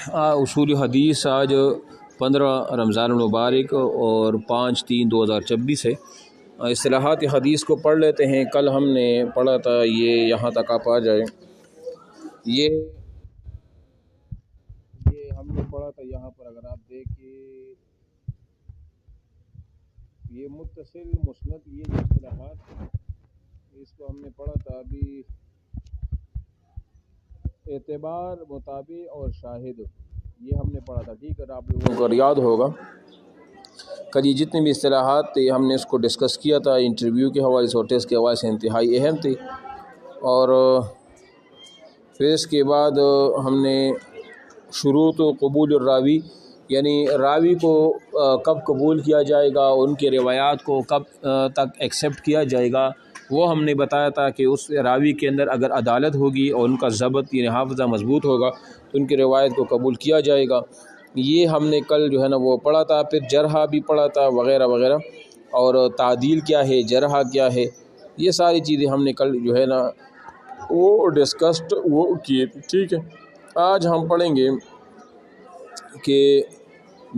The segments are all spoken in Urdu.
اصول حدیث آج 15 رمضان المبارک اور 5/3/2026 ہے۔ اصطلاحات حدیث کو پڑھ لیتے ہیں۔ کل ہم نے پڑھا تھا، یہ یہاں تک آپ آ جائیں، یہ ہم نے پڑھا تھا یہاں پر، اگر آپ دیکھیں یہ متصل مسند، یہ جو اصطلاحات اس کو ہم نے پڑھا تھا ابھی، اعتبار، متابع اور شاہد، یہ ہم نے پڑھا تھا، ٹھیک ہے؟ آپ لوگوں کو یاد ہوگا کل یہ جتنی بھی اصطلاحات تھے ہم نے اس کو ڈسکس کیا تھا، انٹرویو کے حوالے سے اور ٹیسٹ کے حوالے سے انتہائی اہم تھی۔ اور پھر اس کے بعد ہم نے شروط و قبول الراوی، یعنی راوی کو کب قبول کیا جائے گا، ان کے روایات کو کب تک ایکسیپٹ کیا جائے گا، وہ ہم نے بتایا تھا کہ اس راوی کے اندر اگر عدالت ہوگی اور ان کا ضبط یعنی حافظہ مضبوط ہوگا تو ان کی روایت کو قبول کیا جائے گا۔ یہ ہم نے کل جو ہے نا وہ پڑھا تھا، پھر جرح بھی پڑھا تھا وغیرہ وغیرہ، اور تعدیل کیا ہے، جرح کیا ہے، یہ ساری چیزیں ہم نے کل جو ہے نا وہ ڈسکسڈ وہ کیے، ٹھیک ہے؟ آج ہم پڑھیں گے کہ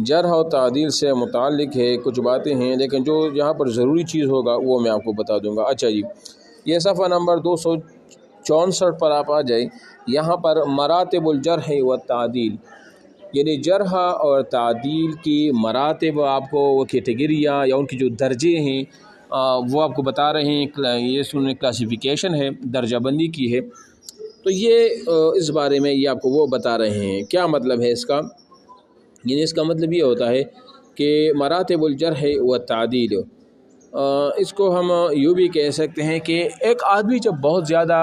جرح و تعدیل سے متعلق ہے کچھ باتیں ہیں، لیکن جو یہاں پر ضروری چیز ہوگا وہ میں آپ کو بتا دوں گا۔ اچھا جی، یہ صفحہ نمبر 264 پر آپ آ جائیں، یہاں پر مراتب الجرح و تعدیل، یعنی جرح اور تعدیل کی مراتب، آپ کو وہ کیٹیگریاں یا ان کی جو درجے ہیں وہ آپ کو بتا رہے ہیں، یہ سننے کلاسیفیکیشن ہے، درجہ بندی کی ہے، تو یہ اس بارے میں یہ آپ کو وہ بتا رہے ہیں۔ کیا مطلب ہے اس کا؟ یعنی اس کا مطلب یہ ہوتا ہے کہ مراتب الجرح و تعدیل، اس کو ہم یوں بھی کہہ سکتے ہیں کہ ایک آدمی جب بہت زیادہ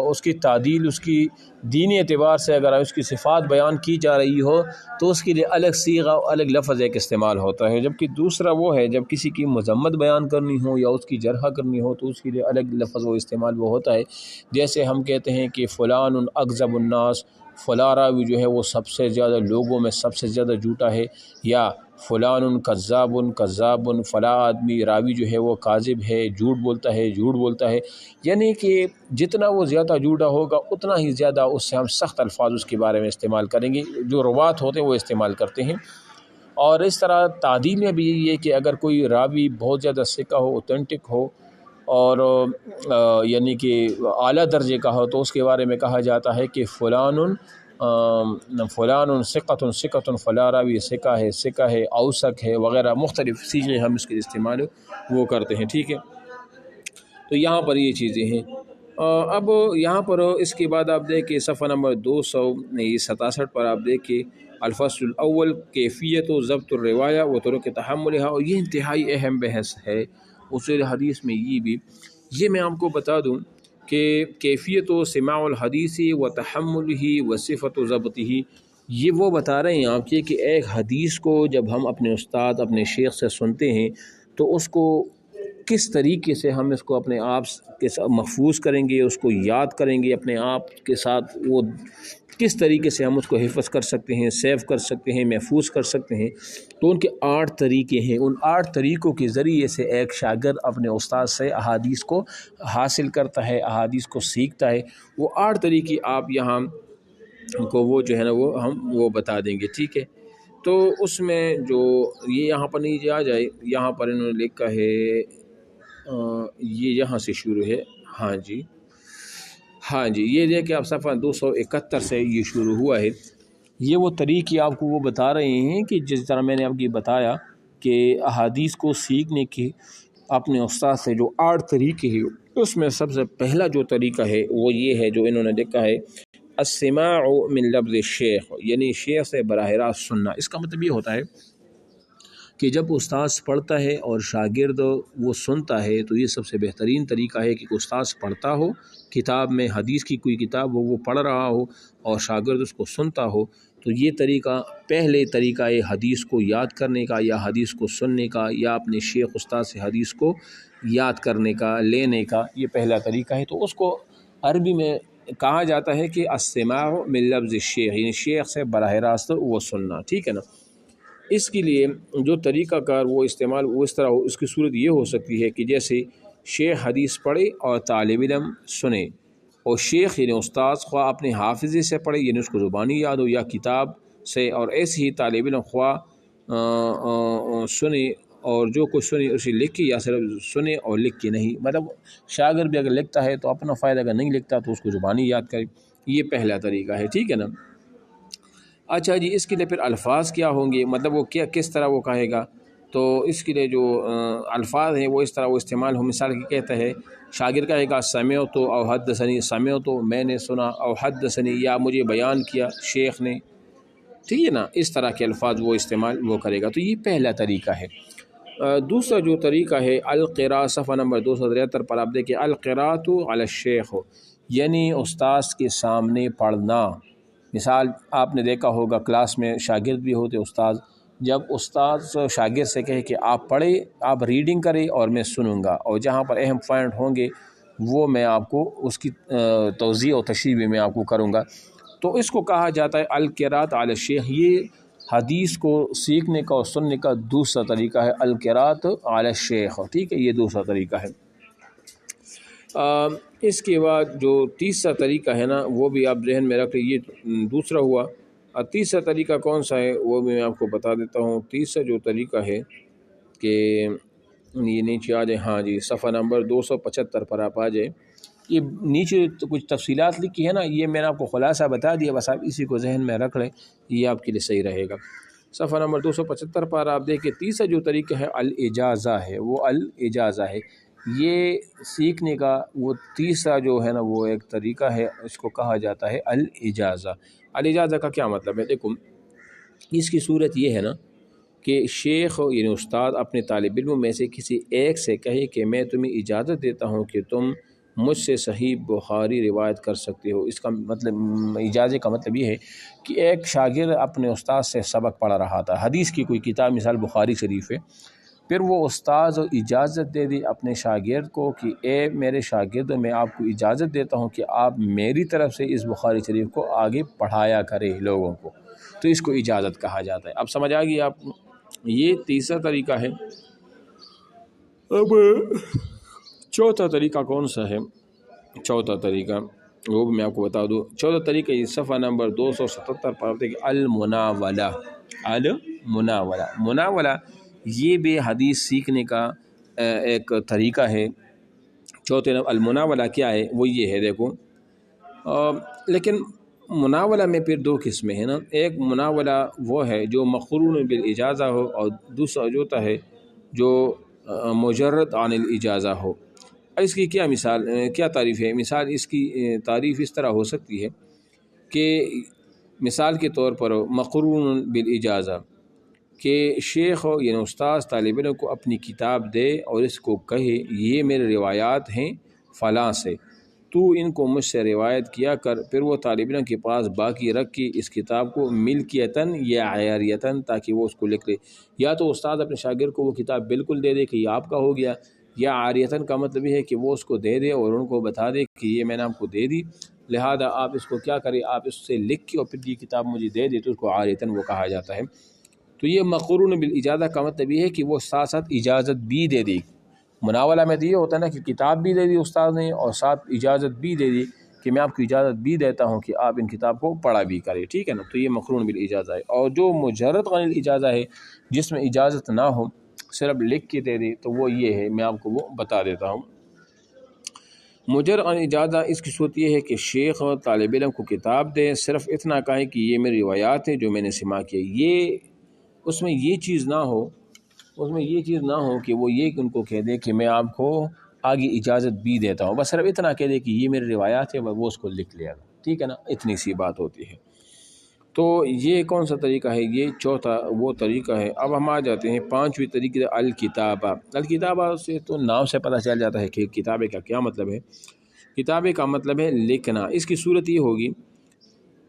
اس کی تعدیل، اس کی دینی اعتبار سے اگر اس کی صفات بیان کی جا رہی ہو تو اس کے لیے الگ صیغہ، الگ لفظ ایک استعمال ہوتا ہے، جبکہ دوسرا وہ ہے جب کسی کی مذمت بیان کرنی ہو یا اس کی جرح کرنی ہو تو اس کے لیے الگ لفظ و استعمال وہ ہوتا ہے۔ جیسے ہم کہتے ہیں کہ فلان اکذب الناس، فلاں راوی جو ہے وہ سب سے زیادہ لوگوں میں سب سے زیادہ جھوٹا ہے، یا فلان کذاب، فلاں آدمی راوی جو ہے وہ کاذب ہے، جھوٹ بولتا ہے، یعنی کہ جتنا وہ زیادہ جھوٹا ہوگا اتنا ہی زیادہ اس سے ہم سخت الفاظ اس کے بارے میں استعمال کریں گے، جو روات ہوتے ہیں وہ استعمال کرتے ہیں۔ اور اس طرح تعدیل میں بھی یہ کہ اگر کوئی راوی بہت زیادہ ثقہ ہو، اوتھینٹک ہو، اور یعنی کہ اعلیٰ درجے کا ہو تو اس کے بارے میں کہا جاتا ہے کہ فلان ثقۃ، فلاں راوی ثقہ ہے، اوثق ہے وغیرہ، مختلف صیغے ہم اس کے استعمال وہ کرتے ہیں، ٹھیک ہے؟ تو یہاں پر یہ چیزیں ہیں۔ اب یہاں پر اس کے بعد آپ دیکھیں صفحہ نمبر 267 پر آپ دیکھیں الفصل الاول کیفیت و ضبط الروایہ و طرق تحملها، اور یہ انتہائی اہم بحث ہے اصول حدیث میں۔ یہ میں آپ کو بتا دوں کہ کیفیت و سماع الحدیث و تحملہ و صفت و ضبطہ، یہ وہ بتا رہے ہیں آپ کہ ایک حدیث کو جب ہم اپنے استاد، اپنے شیخ سے سنتے ہیں تو اس کو کس طریقے سے ہم اس کو اپنے آپ کے ساتھ محفوظ کریں گے، اس کو یاد کریں گے اپنے آپ کے ساتھ، وہ کس طریقے سے ہم اس کو حفظ کر سکتے ہیں، سیو کر سکتے ہیں، محفوظ کر سکتے ہیں، تو ان کے 8 طریقے ہیں۔ ان 8 طریقوں کے ذریعے سے ایک شاگرد اپنے استاد سے احادیث کو حاصل کرتا ہے، احادیث کو سیکھتا ہے۔ وہ 8 طریقے آپ یہاں کو وہ جو ہے نا وہ ہم وہ بتا دیں گے، ٹھیک ہے؟ تو اس میں جو یہ یہاں پر نیچے آ جائے، یہاں پر انہوں نے لکھا ہے، یہ یہاں سے شروع ہے، ہاں جی، یہ دیکھیں آپ صفحہ 271 سے یہ شروع ہوا ہے۔ یہ وہ طریقے آپ کو وہ بتا رہے ہیں کہ جس طرح میں نے آپ کی بتایا کہ احادیث کو سیکھنے کے اپنے استاد سے جو 8 طریقے ہیں، اس میں سب سے پہلا جو طریقہ ہے وہ یہ ہے جو انہوں نے لکھا ہے السماع من لفظ الشیخ، یعنی شیخ سے براہ راست سننا۔ اس کا مطلب یہ ہوتا ہے کہ جب استاذ پڑھتا ہے اور شاگرد وہ سنتا ہے تو یہ سب سے بہترین طریقہ ہے کہ استاذ پڑھتا ہو، کتاب میں حدیث کی کوئی کتاب ہو وہ پڑھ رہا ہو اور شاگرد اس کو سنتا ہو، تو یہ طریقہ پہلے طریقہ ہے حدیث کو یاد کرنے کا یا حدیث کو سننے کا یا اپنے شیخ استاد سے حدیث کو یاد کرنے کا، لینے کا، یہ پہلا طریقہ ہے۔ تو اس کو عربی میں کہا جاتا ہے کہ السماع من لفظ الشیخ، یعنی شیخ سے براہ راست وہ سننا، ٹھیک ہے نا؟ اس کے لیے جو طریقہ کار وہ استعمال وہ اس طرح اس کی صورت یہ ہو سکتی ہے کہ جیسے شیخ حدیث پڑھے اور طالب علم سنے، اور شیخ یعنی استاذ خواہ اپنے حافظے سے پڑھے یعنی اس کو زبانی یاد ہو، یا کتاب سے، اور ایسے ہی طالب علم خواہ سنے اور جو کچھ سنے اسے لکھ کے، یا صرف سنے اور لکھ کے نہیں، مطلب شاگرد بھی اگر لکھتا ہے تو اپنا فائدہ، اگر نہیں لکھتا تو اس کو زبانی یاد کرے، یہ پہلا طریقہ ہے، ٹھیک ہے نا۔ اچھا جی، اس کے لیے پھر الفاظ کیا ہوں گے، مطلب وہ کیا کس طرح وہ کہے گا، تو اس کے لیے جو الفاظ ہیں وہ اس طرح وہ استعمال ہو، مثال کی کہتا ہے شاگرد کہے گا سمعت او حدثنی، سمعت میں نے سنا، او حدثنی یا مجھے بیان کیا شیخ نے، ٹھیک ہے نا، اس طرح کے الفاظ وہ استعمال وہ کرے گا، تو یہ پہلا طریقہ ہے۔ دوسرا جو طریقہ ہے القراء، صفحہ نمبر 273 پر آپ دیکھیں، القراءۃ علی الشیخ، یعنی استاذ کے سامنے پڑھنا۔ مثال آپ نے دیکھا ہوگا کلاس میں شاگرد بھی ہوتے، استاذ جب استاذ شاگرد سے کہے کہ آپ پڑھے، آپ ریڈنگ کریں اور میں سنوں گا، اور جہاں پر اہم پوائنٹ ہوں گے وہ میں آپ کو اس کی توضیح اور تشریح بھی میں آپ کو کروں گا، تو اس کو کہا جاتا ہے القراءۃ علی الشیخ۔ یہ حدیث کو سیکھنے کا اور سننے کا دوسرا طریقہ ہے، القراءۃ علی الشیخ، ٹھیک ہے، یہ دوسرا طریقہ ہے۔ اس کے بعد جو تیسرا طریقہ ہے نا، وہ بھی آپ ذہن میں رکھ لیجیے، یہ دوسرا ہوا۔ تیسرا طریقہ کون سا ہے وہ بھی میں آپ کو بتا دیتا ہوں۔ تیسرا جو طریقہ ہے کہ یہ نیچے آ جائے، ہاں جی، صفحہ نمبر 275 پر آپ آ جائیں، یہ نیچے تو کچھ تفصیلات لکھی ہے نا، یہ میں نے آپ کو خلاصہ بتا دیا، بس آپ اسی کو ذہن میں رکھ لیں، یہ آپ کے لیے صحیح رہے گا۔ صفحہ نمبر 275 پر آپ دیکھیں، تیسرا جو طریقہ ہے الاجازہ ہے، وہ الاجازہ ہے، یہ سیکھنے کا وہ تیسرا جو ہے نا وہ ایک طریقہ ہے، اس کو کہا جاتا ہے الاجازہ۔ الاجازہ کا کیا مطلب ہے؟ دیکھو، اس کی صورت یہ ہے نا کہ شیخ یعنی استاد اپنے طالب علموں میں سے کسی ایک سے کہے کہ میں تمہیں اجازت دیتا ہوں کہ تم مجھ سے صحیح بخاری روایت کر سکتے ہو۔ اس کا مطلب، اجازت کا مطلب یہ ہے کہ ایک شاگرد اپنے استاد سے سبق پڑھ رہا تھا، حدیث کی کوئی کتاب، مثال بخاری شریف ہے، پھر وہ استاد اجازت دے دی اپنے شاگرد کو کہ اے میرے شاگرد، میں آپ کو اجازت دیتا ہوں کہ آپ میری طرف سے اس بخاری شریف کو آگے پڑھایا کرے لوگوں کو، تو اس کو اجازت کہا جاتا ہے۔ اب سمجھ آ گئی آپ کو؟ یہ تیسرا طریقہ ہے۔ اب چوتھا طریقہ کون سا ہے؟ چوتھا طریقہ وہ بھی میں آپ کو بتا دوں۔ چوتھا طریقہ یہ صفحہ نمبر 277 پر آپ دیکھیں، المناولہ۔ المناولہ، مناولہ یہ بھی حدیث سیکھنے کا ایک طریقہ ہے۔ چوتھے المناولہ کیا ہے؟ وہ یہ ہے، دیکھو، لیکن مناولہ میں پھر دو قسمیں ہیں نا، ایک مناولہ وہ ہے جو مقرون بالاجازہ ہو، اور دوسرا جو ہوتا ہے جو مجرد عن الاجازہ ہو۔ اس کی کیا مثال، کیا تعریف ہے؟ مثال اس کی تعریف اس طرح ہو سکتی ہے کہ مثال کے طور پر مقرون بالاجازہ، کہ شیخ ہو یعنی استاذ طالب علم کو اپنی کتاب دے اور اس کو کہے یہ میرے روایات ہیں فلاں سے، تو ان کو مجھ سے روایت کیا کر، پھر وہ طالب علم کے پاس باقی رکھ کے اس کتاب کو ملکیتاً یا عیاریتاً، تاکہ وہ اس کو لکھ لے۔ یا تو استاد اپنے شاگرد کو وہ کتاب بالکل دے دے کہ یہ آپ کا ہو گیا، یا عاریتاً کا مطلب یہ ہے کہ وہ اس کو دے دے اور ان کو بتا دے کہ یہ میں نے آپ کو دے دی، لہذا آپ اس کو کیا کریں، آپ اس سے لکھ کے اور پھر یہ کتاب مجھے دے دے، تو اس کو عاریتاً وہ کہا جاتا ہے۔ تو یہ مقرون بالاجازہ کا مطلب یہ ہے کہ وہ ساتھ ساتھ اجازت بھی دے دی۔ مناولہ میں تو یہ ہوتا ہے نا کہ کتاب بھی دے دی استاد نے اور ساتھ اجازت بھی دے دی کہ میں آپ کو اجازت بھی دیتا ہوں کہ آپ ان کتاب کو پڑھا بھی کرے، ٹھیک ہے نا، تو یہ مقرون بالاجازہ ہے۔ اور جو مجرد عن الاجازہ ہے، جس میں اجازت نہ ہو، صرف لکھ کے دے دی، تو وہ یہ ہے، میں آپ کو وہ بتا دیتا ہوں۔ مجرد عن اجازہ اس کی صورت یہ ہے کہ شیخ طالب علم کو کتاب دے، صرف اتنا کہیں کہ یہ میری روایات ہیں جو میں نے سما کی، یہ اس میں یہ چیز نہ ہو کہ وہ یہ ان کو کہہ دے کہ میں آپ کو آگے اجازت بھی دیتا ہوں، بس صرف اتنا کہہ دے کہ یہ میری روایات ہے، وہ اس کو لکھ لیا گا، ٹھیک ہے نا، اتنی سی بات ہوتی ہے۔ تو یہ کون سا طریقہ ہے؟ یہ چوتھا وہ طریقہ ہے۔ اب ہم آ جاتے ہیں پانچویں طریقے، الکتابہ۔ الکتابہ سے تو نام سے پتہ چل جاتا ہے کہ کتابے کا کیا مطلب ہے۔ کتابے کا مطلب ہے لکھنا۔ اس کی صورت یہ ہوگی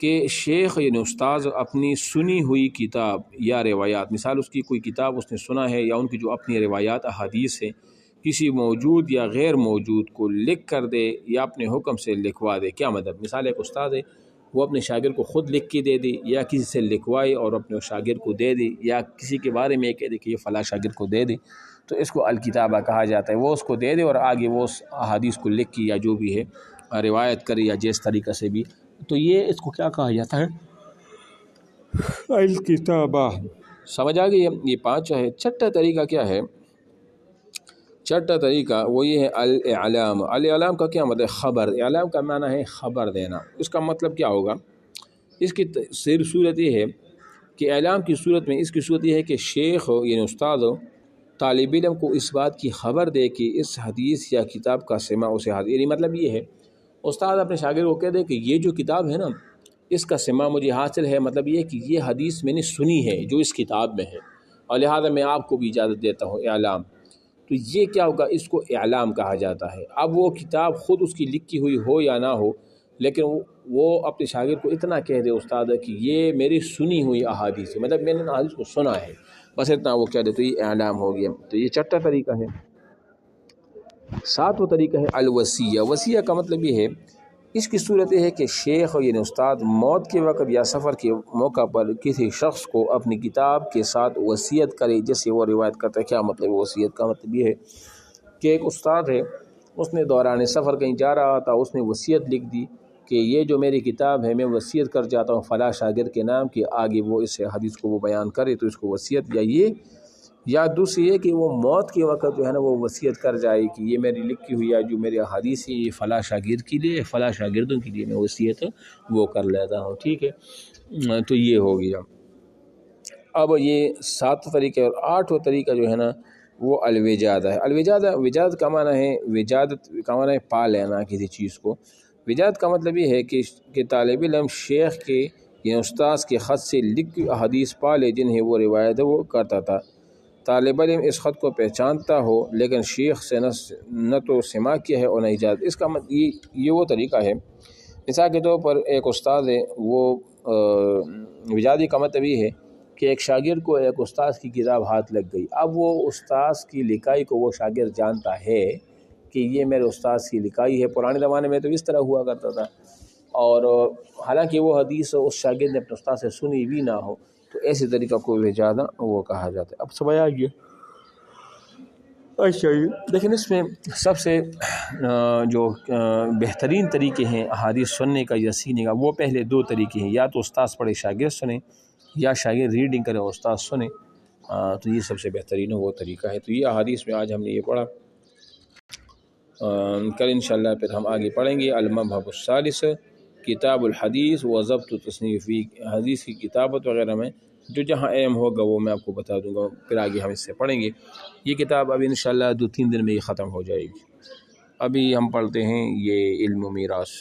کہ شیخ یعنی استاذ اپنی سنی ہوئی کتاب یا روایات، مثال اس کی کوئی کتاب اس نے سنا ہے یا ان کی جو اپنی روایات احادیث ہیں، کسی موجود یا غیر موجود کو لکھ کر دے یا اپنے حکم سے لکھوا دے۔ کیا مطلب؟ مثال ایک استاد ہے، وہ اپنے شاگرد کو خود لکھ کے دے دے یا کسی سے لکھوائے اور اپنے شاگرد کو دے دے، یا کسی کے بارے میں کہہ دے کہ یہ فلاں شاگرد کو دے دے، تو اس کو الکتابہ کہا جاتا ہے۔ وہ اس کو دے دے اور آگے وہ اس احادیث کو لکھ کے یا جو بھی ہے روایت کرے یا جس طریقہ سے بھی، تو یہ اس کو کیا کہا جاتا ہے؟ الکتابہ، سمجھ آ گئی ہے؟ یہ 5 ہے۔ چھٹا طریقہ کیا ہے؟ چھٹا طریقہ وہ یہ ہے الاعلام۔ الاعلام کا کیا مطلب ہے؟ خبر۔ اعلام کا معنی ہے خبر دینا۔ اس کا مطلب کیا ہوگا؟ اس کی صورت یہ ہے کہ اعلام کی صورت میں، اس کی صورت یہ ہے کہ شیخ ہو یعنی استاد ہو طالب علم کو اس بات کی خبر دے کہ اس حدیث یا کتاب کا سماع اسے حاصل، یعنی مطلب یہ ہے استاد اپنے شاگرد کو کہہ دے کہ یہ جو کتاب ہے نا اس کا سماع مجھے حاصل ہے، مطلب یہ کہ یہ حدیث میں نے سنی ہے جو اس کتاب میں ہے، اور لہذا میں آپ کو بھی اجازت دیتا ہوں۔ اعلام، تو یہ کیا ہوگا؟ اس کو اعلام کہا جاتا ہے۔ اب وہ کتاب خود اس کی لکھی ہوئی ہو یا نہ ہو، لیکن وہ اپنے شاگرد کو اتنا کہہ دے استاد کہ یہ میری سنی ہوئی احادیث ہے، مطلب میں نے احادیث کو سنا ہے، بس اتنا وہ کہہ دے، تو یہ اعلام ہو گیا۔ تو یہ چھٹا طریقہ ہے۔ 7واں طریقہ ہے الوصیہ۔ وصیہ کا مطلب یہ ہے، اس کی صورت یہ ہے کہ شیخ یعنی استاد موت کے وقت یا سفر کے موقع پر کسی شخص کو اپنی کتاب کے ساتھ وصیت کرے، جیسے وہ روایت کرتا ہے۔ کیا مطلب ہے وصیت کا؟ مطلب یہ ہے کہ ایک استاد ہے، اس نے دوران سفر کہیں جا رہا تھا، اس نے وصیت لکھ دی کہ یہ جو میری کتاب ہے میں وصیت کر جاتا ہوں فلاں شاگرد کے نام کہ آگے وہ اس حدیث کو وہ بیان کرے، تو اس کو وصیت، یا یہ یا دوسری یہ کہ وہ موت کے وقت جو ہے نا وہ وصیت کر جائے کہ یہ میری لکھی ہوئی ہے جو میری حدیث ہے یہ فلاں شاگرد کے لیے، فلاں شاگردوں کے لیے میں وصیت وہ کر لیتا ہوں۔ ٹھیک ہے، تو یہ ہو گیا۔ اب یہ 7 طریقے، اور 8واں طریقہ جو ہے نا وہ الوجادہ ہے۔ وجادت کا معنی ہے، وجادت کا معنی ہے پا لینا کسی چیز کو۔ وجادت کا مطلب یہ ہے کہ طالب علم شیخ کے یا استاذ کے خط سے لکھی احادیث پا لے جنہیں وہ روایت وہ کرتا تھا۔ طالب علم اس خط کو پہچانتا ہو لیکن شیخ سے نہ تو سماع کیا ہے اور نہ اجازت۔ اس کا یہ وہ طریقہ ہے، مثال کے طور پر ایک استاد ہے، وہ وجادی کا مطلب یہ ہے کہ ایک شاگرد کو ایک استاذ کی کتاب ہاتھ لگ گئی، اب وہ استاذ کی لکھائی کو وہ شاگرد جانتا ہے کہ یہ میرے استاذ کی لکھائی ہے۔ پرانے زمانے میں تو اس طرح ہوا کرتا تھا، اور حالانکہ وہ حدیث اس شاگرد نے اپنے استاد سے سنی بھی نہ ہو، تو ایسے طریقہ کو وجادہ وہ کہا جاتا ہے۔ اب سمجھ آ گیا؟ اچھا، لیکن اس میں سب سے جو بہترین طریقے ہیں احادیث سننے کا یا سینے کا، وہ پہلے 2 طریقے ہیں، یا تو استاذ پڑھے شاگرد سنیں، یا شاگرد ریڈنگ کرے اور استاذ سنیں، تو یہ سب سے بہترین وہ طریقہ ہے۔ تو یہ احادیث میں آج ہم نے یہ پڑھا، کل انشاءاللہ پھر ہم آگے پڑھیں گے المبحث الثالث کتاب الحدیث و ضبط و تصنیف، حدیث کی کتابت وغیرہ میں جو جہاں اہم ہوگا وہ میں آپ کو بتا دوں گا، پھر آگے ہم اس سے پڑھیں گے۔ یہ کتاب ابھی انشاءاللہ 2-3 دن میں یہ ختم ہو جائے گی۔ ابھی ہم پڑھتے ہیں یہ علم و میراث۔